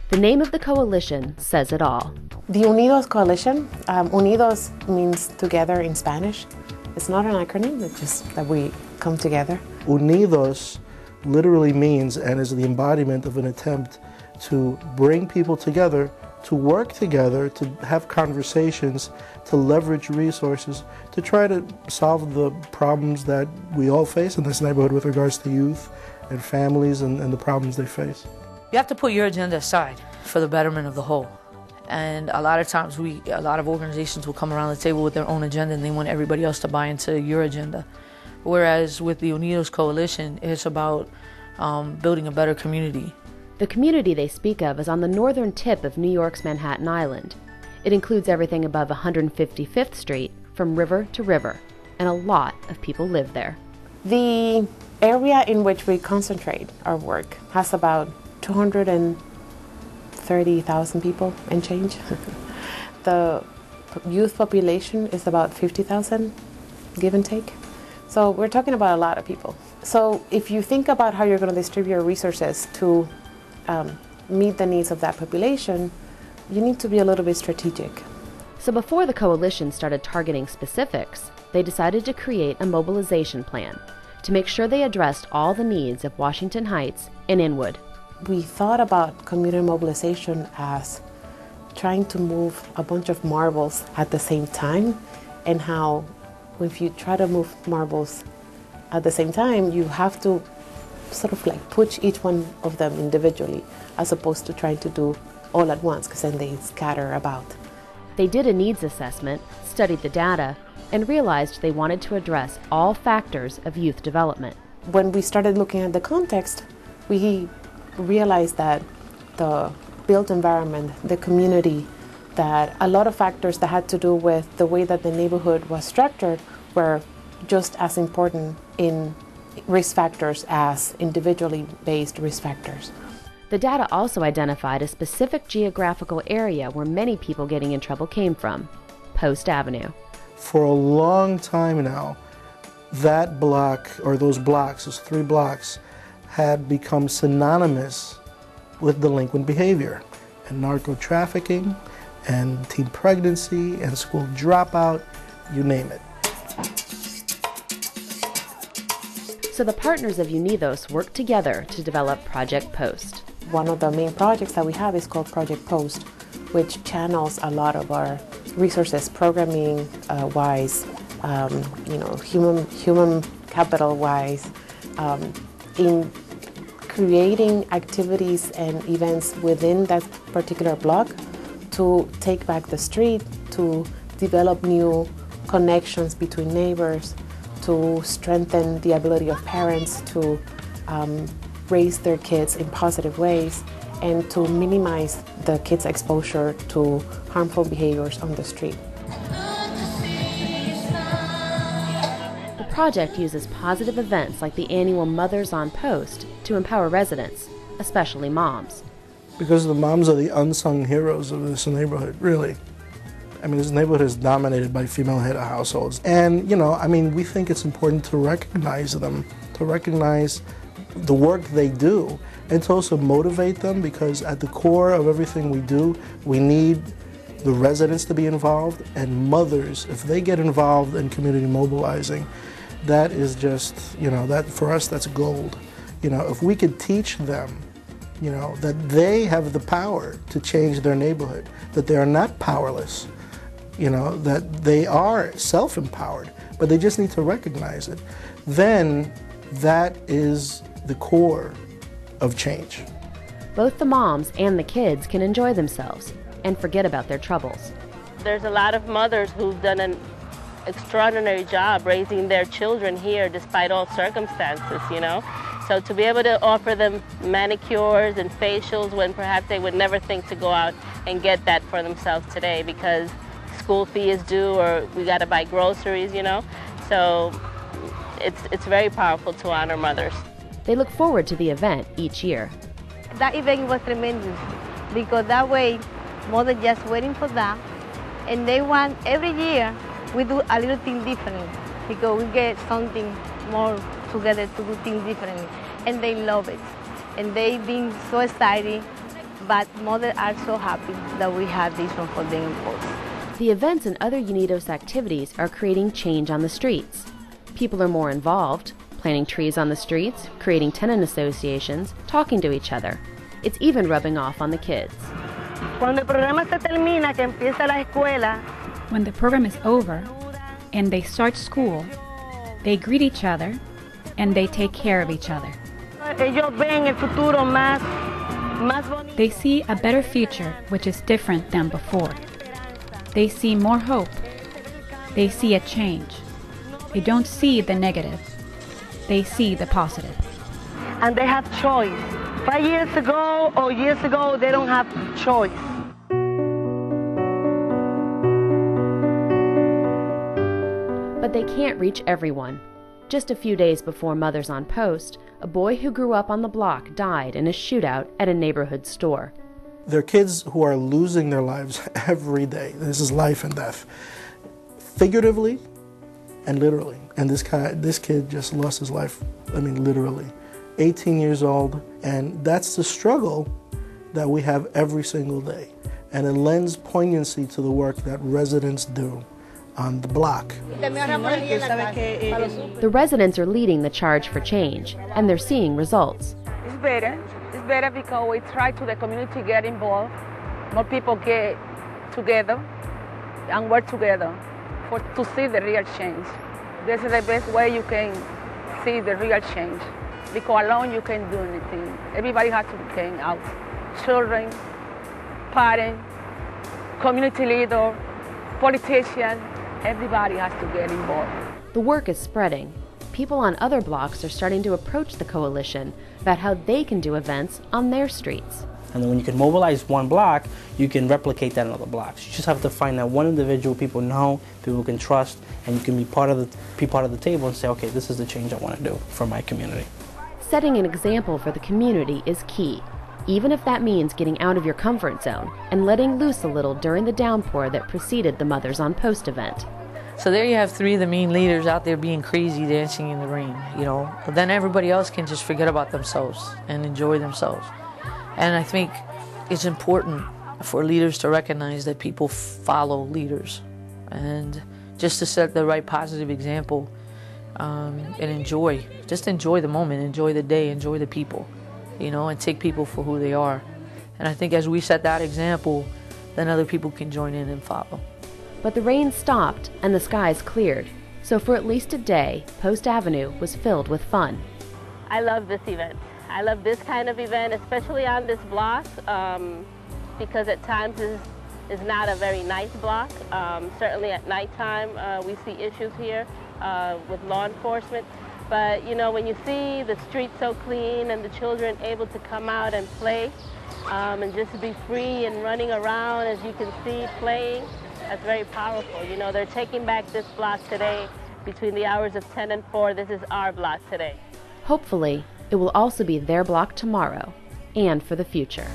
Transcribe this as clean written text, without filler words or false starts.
The name of the coalition says it all. The UNIDOS coalition, UNIDOS means together in Spanish. It's not an acronym, it's just that we come together. UNIDOS literally means and is the embodiment of an attempt to bring people together, to work together, to have conversations, to leverage resources, to try to solve the problems that we all face in this neighborhood with regards to youth and families and the problems they face. You have to put your agenda aside for the betterment of the whole. And a lot of times a lot of organizations will come around the table with their own agenda and they want everybody else to buy into your agenda. Whereas with the UNIDOS coalition, it's about building a better community. The community they speak of is on the northern tip of New York's Manhattan Island. It includes everything above 155th Street, from river to river, and a lot of people live there. The area in which we concentrate our work has about 230,000 people and change. The youth population is about 50,000, give and take. So we're talking about a lot of people. So if you think about how you're going to distribute your resources to meet the needs of that population, you need to be a little bit strategic. So before the coalition started targeting specifics, they decided to create a mobilization plan to make sure they addressed all the needs of Washington Heights and Inwood. We thought about community mobilization as trying to move a bunch of marbles at the same time, and how if you try to move marbles at the same time, you have to sort of like push each one of them individually as opposed to trying to do all at once, because then they scatter about. They did a needs assessment, studied the data, and realized they wanted to address all factors of youth development. When we started looking at the context, we realized that the built environment, the community, that a lot of factors that had to do with the way that the neighborhood was structured were just as important in risk factors as individually based risk factors. The data also identified a specific geographical area where many people getting in trouble came from, Post Avenue. For a long time now, that block, or those blocks, those 3 blocks, had become synonymous with delinquent behavior and narco trafficking and teen pregnancy and school dropout, you name it. So the partners of UNIDOS worked together to develop Project Post. One of the main projects that we have is called Project Post, which channels a lot of our resources, programming wise, human capital wise, in creating activities and events within that particular block to take back the street, to develop new connections between neighbors, to strengthen the ability of parents to raise their kids in positive ways, and to minimize the kids' exposure to harmful behaviors on the street. The project uses positive events like the annual Mothers on Post to empower residents, especially moms. Because the moms are the unsung heroes of this neighborhood, really. I mean, this neighborhood is dominated by female head of households. And, we think it's important to recognize them, to recognize the work they do, and to also motivate them, because at the core of everything we do, we need the residents to be involved, and mothers, if they get involved in community mobilizing, that is just, that for us, that's gold. If we could teach them, that they have the power to change their neighborhood, that they are not powerless, that they are self-empowered, but they just need to recognize it, then that is the core of change. Both the moms and the kids can enjoy themselves and forget about their troubles. There's a lot of mothers who've done an extraordinary job raising their children here despite all circumstances, So to be able to offer them manicures and facials when perhaps they would never think to go out and get that for themselves today because school fee is due or we got to buy groceries, So it's very powerful to honor mothers. They look forward to the event each year. That event was tremendous because that way mothers just waiting for that, and they want every year we do a little thing different because we get something more together to do things differently, and they love it, and they've been so excited but mothers are so happy that we have this one for them imposed. The events and other UNIDOS activities are creating change on the streets. People are more involved, planting trees on the streets, creating tenant associations, talking to each other. It's even rubbing off on the kids. Cuando el programa se termina, que empieza la escuela, when the program is over and they start school, they greet each other and they take care of each other. ellos ven el futuro más bonito. They see a better future which is different than before. They see more hope. They see a change. They don't see the negative. They see the positive. And they have choice. 5 years ago or years ago, they don't have choice. But they can't reach everyone. Just a few days before Mothers on Post, a boy who grew up on the block died in a shootout at a neighborhood store. There are kids who are losing their lives every day. This is life and death, figuratively and literally. And this kid just lost his life, I mean, literally. 18 years old, and that's the struggle that we have every single day. And it lends poignancy to the work that residents do on the block. The residents are leading the charge for change, and they're seeing results. It's better because we try to the community get involved, more people get together and work together to see the real change. This is the best way you can see the real change, because alone you can't do anything. Everybody has to come out. Children, parents, community leader, politicians, everybody has to get involved. The work is spreading. People on other blocks are starting to approach the coalition about how they can do events on their streets. And then when you can mobilize one block, you can replicate that in other blocks. You just have to find that one individual people know, people can trust, and you can be part of the table and say, okay, this is the change I want to do for my community. Setting an example for the community is key, even if that means getting out of your comfort zone and letting loose a little during the downpour that preceded the Mothers on Post event. So there you have three of the main leaders out there being crazy, dancing in the rain, you know. But then everybody else can just forget about themselves and enjoy themselves. And I think it's important for leaders to recognize that people follow leaders, and just to set the right positive example and just enjoy the moment, enjoy the day, enjoy the people, you know, and take people for who they are. And I think as we set that example, then other people can join in and follow. But the rain stopped and the skies cleared, so for at least a day, Post Avenue was filled with fun. I love this event. I love this kind of event, especially on this block, because at times is not a very nice block. Certainly at nighttime, we see issues here with law enforcement. But you know, when you see the streets so clean and the children able to come out and play and just be free and running around, as you can see, playing, that's very powerful. You know, they're taking back this block today between the hours of 10 and 4. This is our block today. Hopefully, it will also be their block tomorrow and for the future.